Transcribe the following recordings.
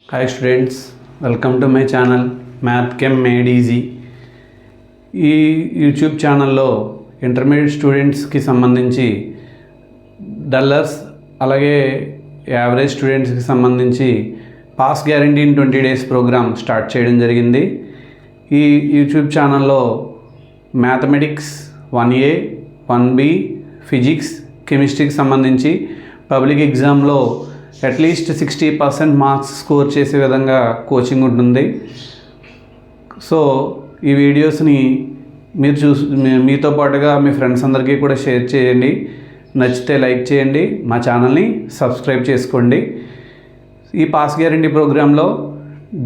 Hi students, welcome to my channel Math Chem Made Easy. ఈ YouTube ఛానల్లో intermediate స్టూడెంట్స్కి సంబంధించి డల్లర్స్ అలాగే యావరేజ్ స్టూడెంట్స్కి సంబంధించి pass guarantee in 20 days programme start చేయడం జరిగింది. ఈ యూట్యూబ్ ఛానల్లో మ్యాథమెటిక్స్ 1A 1B ఫిజిక్స్ కెమిస్ట్రీకి సంబంధించి పబ్లిక్ ఎగ్జామ్లో అట్లీస్ట్ 60% మార్క్స్ స్కోర్ చేసే విధంగా కోచింగ్ ఉంటుంది. సో ఈ వీడియోస్ని మీరు మీతో పాటుగా మీ ఫ్రెండ్స్ అందరికీ కూడా షేర్ చేయండి. నచ్చితే లైక్ చేయండి, మా ఛానల్ని సబ్స్క్రైబ్ చేసుకోండి. ఈ పాస్ గ్యారంటీ ప్రోగ్రాంలో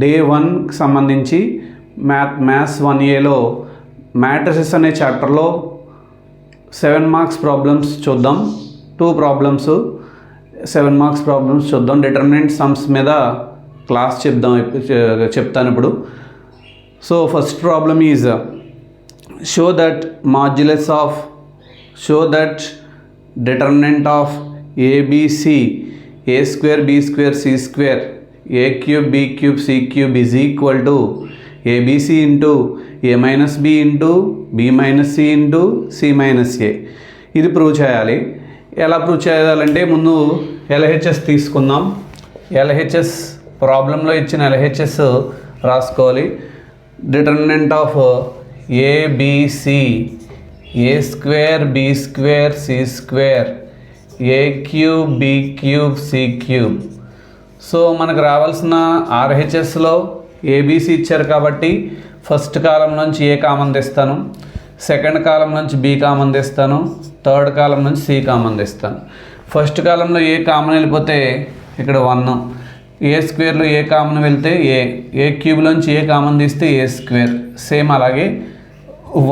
డే 1కి సంబంధించి మ్యాథ్స్ 1Aలో మ్యాట్రిసెస్ అనే చాప్టర్లో 7 మార్క్స్ ప్రాబ్లమ్స్ చూద్దాం. 2 ప్రాబ్లమ్స్ 7 మార్క్స్ ప్రాబ్లమ్స్ చూద్దాం. డిటర్మినెంట్ సమ్స్ మీద క్లాస్ చెప్తాను ఇప్పుడు. So first problem is show that determinant of ABC A square B square C square A cube B cube C cube is equal to ABC into A minus B into B minus C into C minus A. ఇది prove చేయాలి. ఎలా prove చేయాలంటే ముందు LHS తీసుకుందాం. LHS ప్రాబ్లంలో ఇచ్చిన LHS రాసుకోవాలి. Determinant of ABC A square B square C square A cube B cube C cube. So మనకు రావాల్సిన RHSలో ABC ఇచ్చారు కాబట్టి ఫస్ట్ కాలం నుంచి A కామన్ తీస్తాను, సెకండ్ కాలం నుంచి B కామన్ తీస్తాను, థర్డ్ కాలం నుంచి C కామన్ తీస్తాను. ఫస్ట్ కాలంలో A కామన్ వెళ్ళిపోతే ఇక్కడ 1, A స్క్వేర్లో A కామన్ వెళ్తే A క్యూబ్లోంచి A కామన్ తీస్తే A స్క్వేర్. సేమ్ అలాగే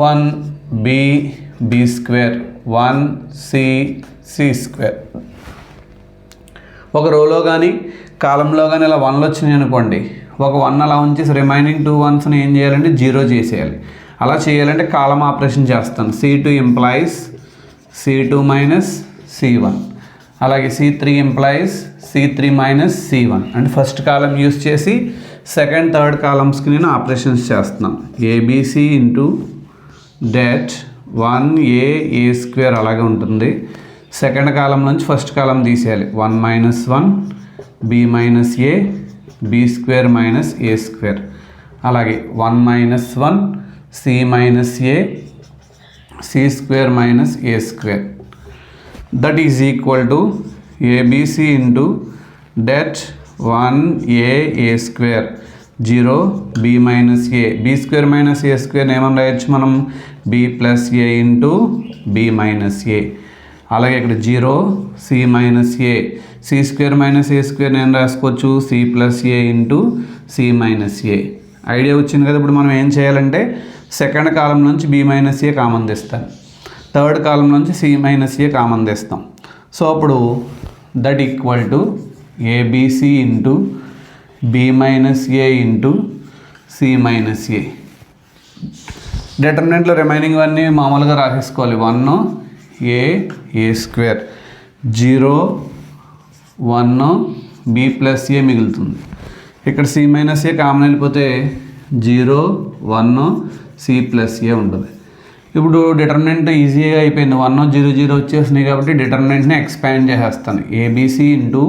1B B square 1C C square. ఒక రోలో కానీ కాలంలో కానీ ఇలా 1లు వచ్చినాయి అనుకోండి, ఒక 1 అలా ఉంచేసి రిమైనింగ్ 2 1స్ని ఏం చేయాలంటే 0 చేసేయాలి. అలా చేయాలంటే కాలం ఆపరేషన్ చేస్తాను. C2 implies C2 minus C1, అలాగే C3 implies C3 minus C1. And first column use చేసి సెకండ్ థర్డ్ కాలమ్స్కి నేను ఆపరేషన్స్ చేస్తున్నాను. ABC into det 1A square అలాగే ఉంటుంది. సెకండ్ కాలం నుంచి ఫస్ట్ కాలం తీసేయాలి. 1 minus 1 B minus A B square minus A square, అలాగే 1 minus 1 C minus A C square minus A square. That is equal to ABC into det 1A square 0 B minus A B square minus A square ఏమని రాయొచ్చు మనం? B plus A into B minus A. అలాగే ఇక్కడ 0 C minus A C square minus A square నేను రాసుకోవచ్చు C plus A into C minus A. Idea వచ్చింది కదా. ఇప్పుడు మనం ఏం చేయాలంటే సెకండ్ కాలం నుంచి B మైనస్ A కామన్ తీస్తాను, థర్డ్ కాలం నుంచి C మైనస్ A కామన్ తీస్తాం. సో అప్పుడు that equal to ABC into B minus A into C minus A. డిటర్మినెంట్లో రిమైనింగ్ అన్నీ మామూలుగా రాసేసుకోవాలి. 1A square 0 1 B plus A మిగులుతుంది. ఇక్కడ C మైనస్ A కామన్ వెళ్ళిపోతే 0 1 C ప్లస్ A ఉంటుంది. ఇప్పుడు డిటర్మినెంట్ ఈజీగా అయిపోయింది. 1 0 0 వచ్చేసినాయి కాబట్టి డిటర్మినెంట్ని ఎక్స్పాండ్ చేసేస్తాను. ABC into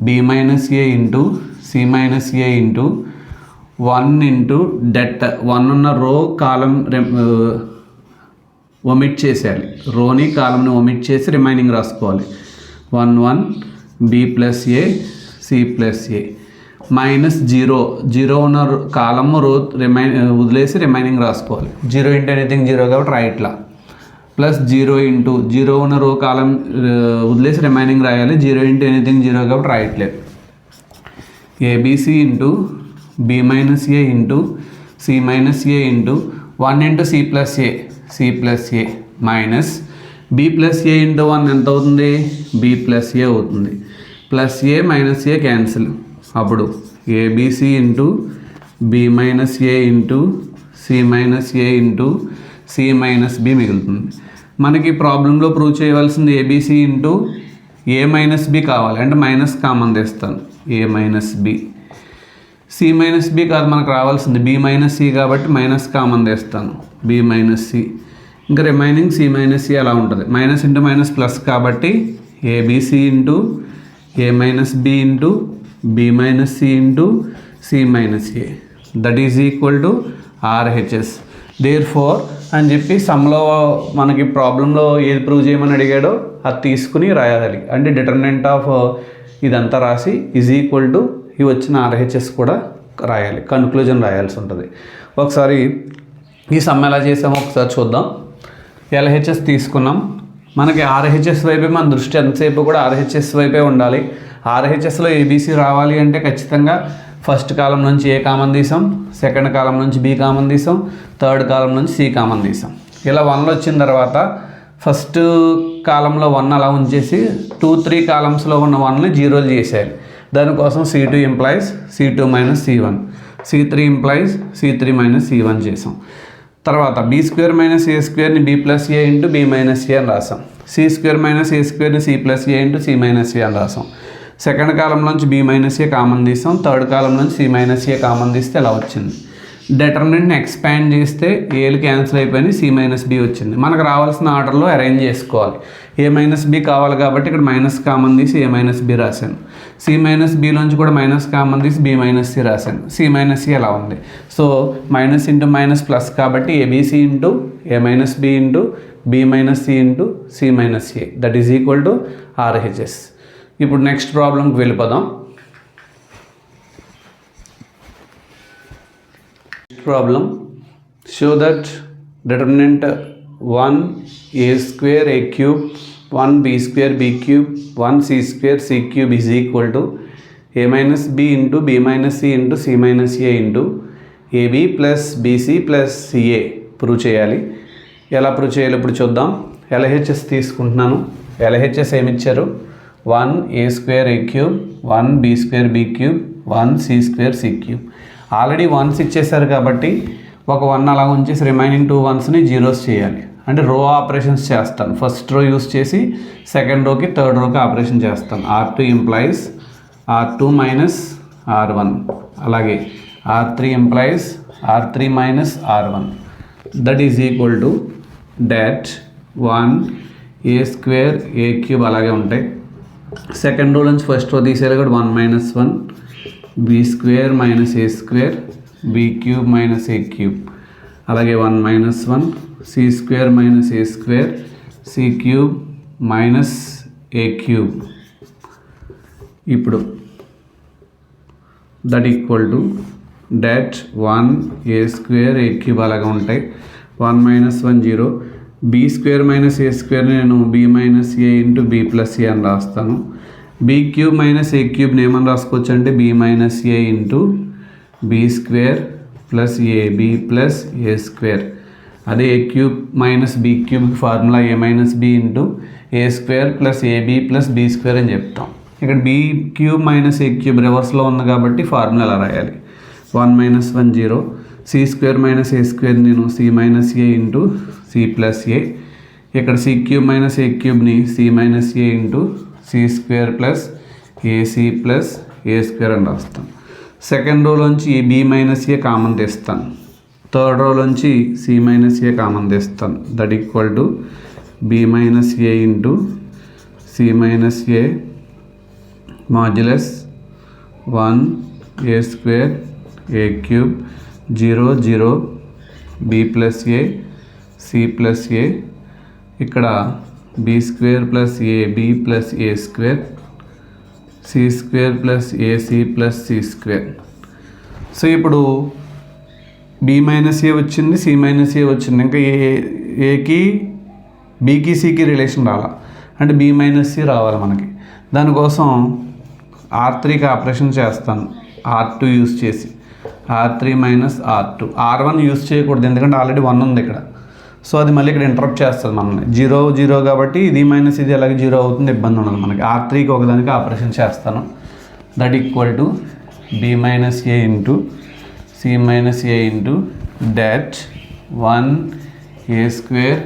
B minus A into C minus A into 1 into det 1 ఉన్న రో కాలం ఒమిట్ చేసేయాలి. రోని కాలంని ఒమిట్ చేసి రిమైనింగ్ రాసుకోవాలి. 1 1 B plus A C plus A minus 0 ఉన్న కాలము రో వదిలేసి రిమైనింగ్ రాసుకోవాలి. 0 ఇంటూ ఎనీథింగ్ 0 కాబట్టి రైట్లా, ప్లస్ 0 ఇంటూ 0 ఉన్న రో కాలం వదిలేసి రిమైనింగ్ రాయాలి. 0 ఇంటూ ఎనీథింగ్ 0 కాబట్టి రైట్లేదు. ABC into B minus A into C minus A into 1 into C plus A minus B plus A into 1 ఎంత అవుతుంది? B ప్లస్ A అవుతుంది. Plus A minus A cancel. అప్పుడు ABC into B minus A into C minus A into C minus B మిగులుతుంది. మనకి ప్రాబ్లంలో prove చేయవలసింది ABC into A minus B కావాలి, అంటే మైనస్ కామన్ తెస్తాను. A minus B C minus B కాదు మనకు రావాల్సింది బి మైనస్ సి కాబట్టి మైనస్ కామన్ తెస్తాను బి మైనస్ సి. ఇంకా రిమైనింగ్ సి మైనస్ సి అలా ఉంటుంది. మైనస్ ఇంటూ మైనస్ ప్లస్ కాబట్టి ABC into A minus B into B minus C into C minus A that is equal to RHS. Therefore అని చెప్పి సమ్లో మనకి ప్రాబ్లంలో ఏది prove చేయమని అడిగాడో అది తీసుకుని రాయాలి. అంటే డిటర్మినెంట్ ఆఫ్ ఇదంతా రాసి ఈజ్ ఈక్వల్ టు ఇవి వచ్చిన ఆర్హెచ్ఎస్ కూడా రాయాలి, కన్క్లూజన్ రాయాల్సి ఉంటుంది. ఒకసారి ఈ సమ్ ఎలా చేసామో ఒకసారి చూద్దాం. ఎల్హెచ్ఎస్ తీసుకున్నాం. మనకి ఆర్హెచ్ఎస్ వైపే మన దృష్టి ఎంతసేపు కూడా ఆర్హెచ్ఎస్ వైపే ఉండాలి. ఆర్హెచ్ఎస్లో ఏబీసీ రావాలి అంటే ఖచ్చితంగా ఫస్ట్ కాలం నుంచి ఏ కామన్ తీసాం, సెకండ్ కాలం నుంచి బి కామన్ తీసాం, థర్డ్ కాలం నుంచి సి కామన్ తీసాం. ఇలా 1 వచ్చిన తర్వాత ఫస్ట్ కాలంలో 1 అలా ఉంచేసి 2, 3 కాలమ్స్లో ఉన్న 1ని జీరోలు చేసేయాలి. దానికోసం C2 implies C2 minus C1, C3 implies C3 minus C1 చేసాం. తర్వాత B square minus A స్క్వేర్ని B plus A into B minus ఏ అని రాసాం. సి స్క్వేర్ మైనస్ ఏ స్క్వేర్ని C plus A into C minus ఏ అని రాసాం. సెకండ్ కాలం నుంచి B minus A common తీసాం, third column నుంచి సి మైనస్ ఏ కామన్ తీస్తే ఎలా వచ్చింది. డిటర్మినెంట్ని ఎక్స్పాండ్ చేస్తే ఏలు క్యాన్సిల్ అయిపోయి సి మైనస్ బి వచ్చింది. మనకు రావాల్సిన ఆర్డర్లో అరేంజ్ చేసుకోవాలి. ఏ మైనస్ బి కావాలి కాబట్టి ఇక్కడ మైనస్ కామన్ తీసి ఏ మైనస్ బి రాశాను. సి మైనస్ బిలోంచి కూడా మైనస్ కామన్ తీసి బి మైనస్ సి రాశాను. సి మైనస్ సి ఎలా ఉంది. So minus into minus plus కాబట్టి ABC into A minus B into B minus C into C minus A that is equal to RHS. ఇప్పుడు next ప్రాబ్లంకి వెళ్ళిపోదాం. Problem, show that determinant 1 a square a cube 1 b square b cube 1 c square c cube is equal to a minus b into b minus c into c minus a into ab plus bc plus ca prove చేయాలి. ఎలా prove చేయాలి ఇప్పుడు చూద్దాం. LHS తీసుకుంటున్నాను. LHS ఏమి ఇచ్చారు, 1 a square a cube 1 b square b cube 1 c square c cube. Already 1s ఇచ్చేసారు కాబట్టి ఒక 1 అలా ఉంచేసి రిమైనింగ్ 2 1స్ని జీరోస్ చేయాలి. అంటే రో ఆపరేషన్స్ చేస్తాను. ఫస్ట్ రో యూస్ చేసి సెకండ్ రోకి థర్డ్ రోకి ఆపరేషన్ చేస్తాను. R2 implies R2 minus R1, అలాగే R3 implies R3 minus R1 that is equal to dot 1 a square a cube అలాగే ఉంటాయి. సెకండ్ రో నుంచి ఫస్ట్ రో తీసేయాలి కాబట్టి 1 minus 1 B square minus A square B cube minus A cube, అలాగే 1 minus 1 C square minus A square C cube minus A cube. ఇప్పుడు that equal to dot 1 A square A cube అలాగే ఉంటాయి. 1 minus 1 0 B square minus A square నేను B minus A into B plus ఏ అని రాస్తాను. Be cube minus A క్యూబ్ని ఏమని రాసుకోవచ్చు అంటే be minus A into B square plus AB plus A square. అదే A cube minus B క్యూబ్కి formula A minus B into A square plus AB plus B square అని చెప్తాం. ఇక్కడ B cube minus A cube రివర్స్లో ఉంది కాబట్టి formula ఎలా రాయాలి. 1 minus 1 0 C square minus A square నేను C minus A into C plus A. ఇక్కడ సి క్యూబ్ మైనస్ ఏ క్యూబ్ని C minus A into C square plus AC plus A square అని రాస్తాను. సెకండ్ రోలోంచి బి మైనస్ ఏ కామన్ తెస్తాను. Third రోలోంచి C minus A common తెస్తాను. That equal to B minus A into C minus A modulus 1 A square A cube 0 0 B plus A C plus A, ఇక్కడ B square plus AB plus A square C square plus AC plus C square. So ఇప్పుడు B minus A వచ్చింది, C minus A వచ్చింది. ఇంకా ఏకి బీకి సికి relation రావాలి అంటే బి మైనస్ సి రావాలి మనకి. దానికోసం R3కి ఆపరేషన్ చేస్తాను. R2 యూస్ చేసి R3 minus R2. R1 use చేయకూడదు ఎందుకంటే ఆల్రెడీ 1 ఉంది ఇక్కడ. సో అది మళ్ళీ ఇక్కడ ఇంటరప్ట్ చేస్తుంది మనల్ని. 0 0 కాబట్టి ఇది మైనస్ ఇది అలాగే 0 అవుతుంది, ఇబ్బంది ఉండదు మనకి. R3కి ఒకదానికి ఆపరేషన్ చేస్తాను. That equal to B minus A into C minus A into dot 1 A square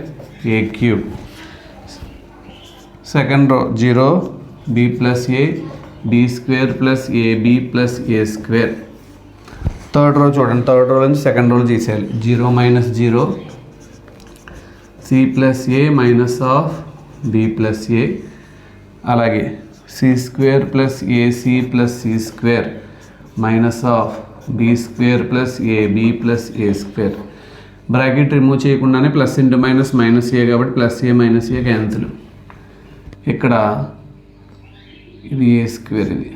A cube. Second row 0 B plus A B square plus AB plus A square third row చూడండి, third row నుంచి second row తీసేయాలి. 0 minus 0 C plus A minus of B plus A, అలాగే C square plus AC plus C square minus of B square plus AB plus A square. Bracket remove చేయకుండానే plus into minus minus A కాబట్టి plus A minus A cancel. ఇక్కడ ఇది A square, ఇది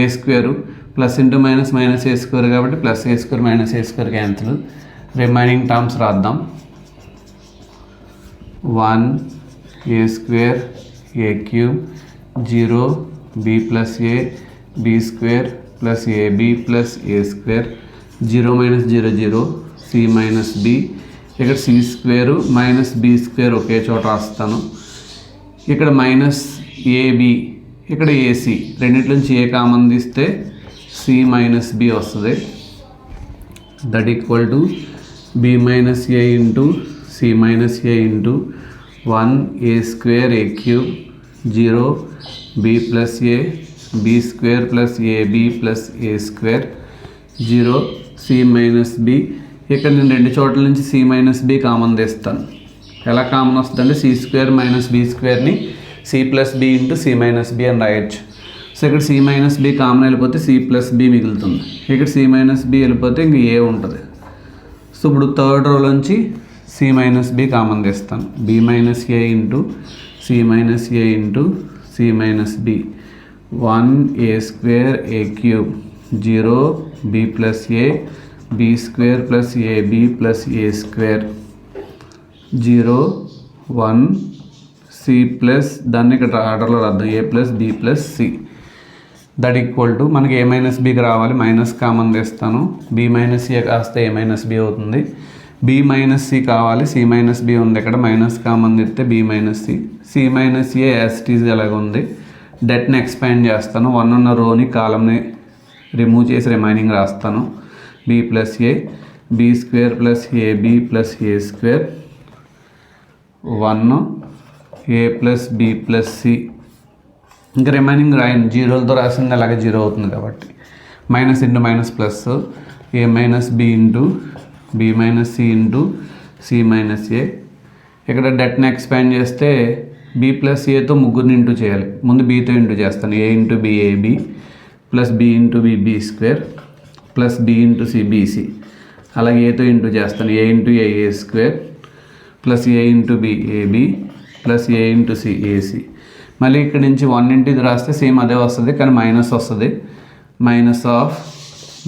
A square plus into minus minus A square కాబట్టి plus A square minus A square cancel. Remaining terms రాద్దాం. 1 A square A cube 0 B plus A B square plus AB plus A square. 0 minus 0 0 C minus B. ఇక్కడ C square minus B square ఒకే చోట రాస్తాను. ఇక్కడ minus AB, ఇక్కడ AC, రెండింటి నుంచి A common తీస్తే సి మైనస్ బి వస్తుంది. That equal to B minus A into C minus A into 1 A square A cube 0 B plus A B square plus AB plus A square 0 C minus B. ఇక్కడ నేను రెండు చోట్ల నుంచి C minus B common తీస్తాను. ఎలా common వస్తుందంటే C square minus B స్క్వేర్ని C plus B into C minus B అని రాయొచ్చు. సో ఇక్కడ సి మైనస్ బి కామన్ వెళ్ళిపోతే సి ప్లస్ బి మిగులుతుంది. ఇక్కడ సి మైనస్ బి వెళ్ళిపోతే ఇంక ఏ ఉంటుంది. సో ఇప్పుడు థర్డ్ రోలోంచి సి మైనస్ బి కామన్ తీస్తాను. B minus A into C minus A into C minus B. 1 A square A cube 0 B plus A B square plus AB plus A square 0 1 C plus, దాన్ని ఇక్కడ ఆర్డర్లో రాద్దాం, A plus B plus C. That equal to మనకి A minus బికి రావాలి, minus common తెస్తాను. B minus A కాస్తే A minus B అవుతుంది. బి మైనస్ సి కావాలి, సి మైనస్ బి ఉంది, ఇక్కడ మైనస్ కామన్ తెస్తే B minus C. C minus A as it is ఎలాగ ఉంది. డెట్ని ఎక్స్పాండ్ చేస్తాను. 1 ఉన్న రోని కాలంని రిమూవ్ చేసి రిమైనింగ్ రాస్తాను. B plus A B square plus AB plus A square 1 A plus B plus C. ఇంకా రిమైనింగ్ రాయను, జీరోలతో రాసింది అలాగే 0 అవుతుంది కాబట్టి minus into minus plus A minus B into B minus C into C minus A. ఇక్కడ డెట్ని expand చేస్తే బి ప్లస్ ఏతో ముగ్గురిని ఇంటూ చేయాలి. ముందు బీతో ఇంటూ చేస్తాను. A into B AB plus B into B B square plus B into C BC. అలాగే ఏతో ఇంటూ చేస్తాను. A into A square plus A into B AB plus A into C AC. మళ్ళీ ఇక్కడ నుంచి 1 into ఇది రాస్తే same అదే వస్తుంది, కానీ మైనస్ వస్తుంది. Minus of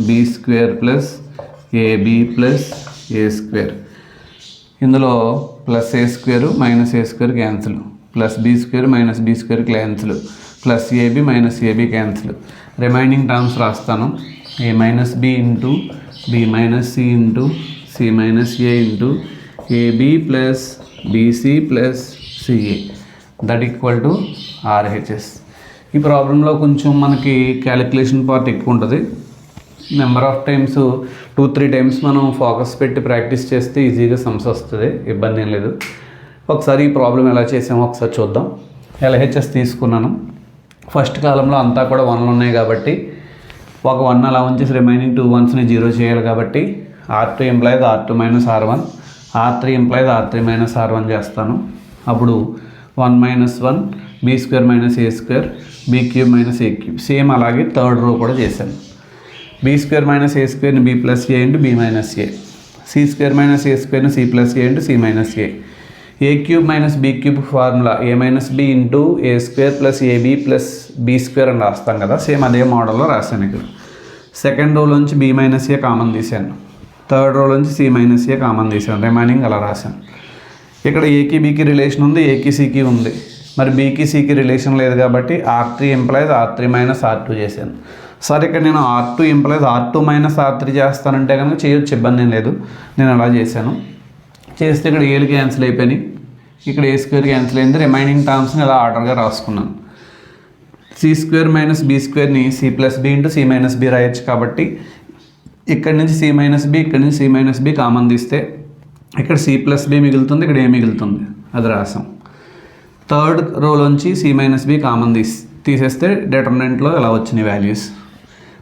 B square plus AB plus A square. ఇందులో plus A square minus A square cancel, plus B square minus B square cancel, plus AB minus AB cancel. Remaining terms రాస్తాను. A minus B into B minus C into C minus A into AB plus BC plus CA. That equal to RHS. ఈ ప్రాబ్లంలో కొంచెం మనకి calculation part ఎక్కువ ఉంటుంది. Number of times 2-3 times మనం focus పెట్టి practice చేస్తే ఈజీగా సమ్స్ వస్తుంది, ఇబ్బంది ఏం లేదు. ఒకసారి ఈ ప్రాబ్లం ఎలా చేసామో ఒకసారి చూద్దాం. ఎల్హెచ్ఎస్ తీసుకున్నాను. ఫస్ట్ కాలంలో అంతా కూడా 1లు ఉన్నాయి కాబట్టి ఒక 1 అలా ఉంచేసి రిమైనింగ్ 2 1స్ని 0 చేయాలి కాబట్టి R2 implies R2 minus R1, R3 implies R3 minus R1 చేస్తాను. అప్పుడు 1 minus 1 B square minus A square B cube minus A cube. Same అలాగే థర్డ్ రో కూడా చేశాను. బీ స్క్వేర్ మైనస్ ఏ స్క్వేర్ని B plus A into B minus A, C square minus A స్క్వేర్ని C plus A into C minus A cube minus B cube formula A minus B into A square plus AB plus B square అని రాస్తాం కదా, same అదే మోడల్లో రాశాను. ఇక్కడ second రోలోంచి B minus A common తీశాను, థర్డ్ రోలోంచి సి మైనస్ ఏ కామన్ తీశాను, రిమైనింగ్ అలా రాశాను. ఇక్కడ ఏకి బీకి రిలేషన్ ఉంది, ఏకి సికి ఉంది, మరి బీకి సికి రిలేషన్ లేదు కాబట్టి R3 implies R3 minus R2 చేశాను. సరే ఇక్కడ నేను R2 implies R2 minus R3 చేస్తానంటే కనుక చేయొచ్చు, ఇబ్బంది ఏం లేదు. నేను అలా చేశాను. చేస్తే ఇక్కడ ఏలు క్యాన్సిల్ అయిపోయినాయి, ఇక్కడ ఏ స్క్వేర్ క్యాన్సిల్ అయింది. రిమైనింగ్ టర్మ్స్ని ఇలా ఆర్డర్గా రాసుకున్నాను. సి స్క్వేర్ మైనస్ బీ స్క్వేర్ని C plus B into C minus B రాయొచ్చు కాబట్టి ఇక్కడ నుంచి సి మైనస్ బి, ఇక్కడ నుంచి సి మైనస్ బి కామన్ తీస్తే ఇక్కడ సి ప్లస్ బి మిగులుతుంది, ఇక్కడ ఏ మిగులుతుంది అది రాసాం. థర్డ్ రోలోంచి సి మైనస్ బి కామన్ తీసేస్తే డిటర్మినెంట్లో ఇలా వచ్చినాయి వాల్యూస్.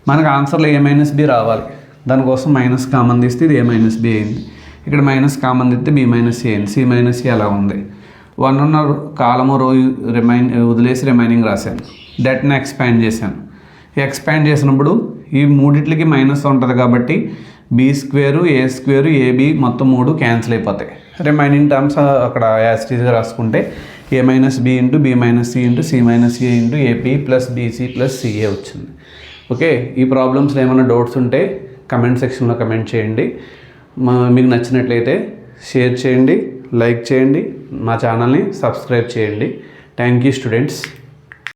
మనకు ఆన్సర్లో ఏ మైనస్ బి రావాలి, దానికోసం మైనస్ కామన్ తీస్తే ఇది ఏ మైనస్ బి అయింది. ఇక్కడ మైనస్ కామన్ తీస్తే బి మైనస్ ఏ అయింది. సి మైనస్ ఏ అలా ఉంది. 1 ఉన్న కాలము రో వదిలేసి రిమైనింగ్ రాశాను. డెట్ని ఎక్స్పాండ్ చేశాను. ఎక్స్పాండ్ చేసినప్పుడు ఈ మూడిట్లకి మైనస్ ఉంటుంది కాబట్టి B square A square AB మొత్తం 3 క్యాన్సిల్ అయిపోతాయి. రిమైనింగ్ టర్మ్స్ అక్కడ యాస్టీజ్గా రాసుకుంటే A minus B into B minus C into C minus A into AB plus BC plus CA వచ్చింది. ఓకే, ఈ ప్రాబ్లమ్స్లో ఏమైనా డౌట్స్ ఉంటే కమెంట్ సెక్షన్లో కమెంట్ చేయండి. మీకు నచ్చినట్లయితే షేర్ చేయండి, లైక్ చేయండి, మా ఛానల్ని సబ్స్క్రైబ్ చేయండి. Thank you students.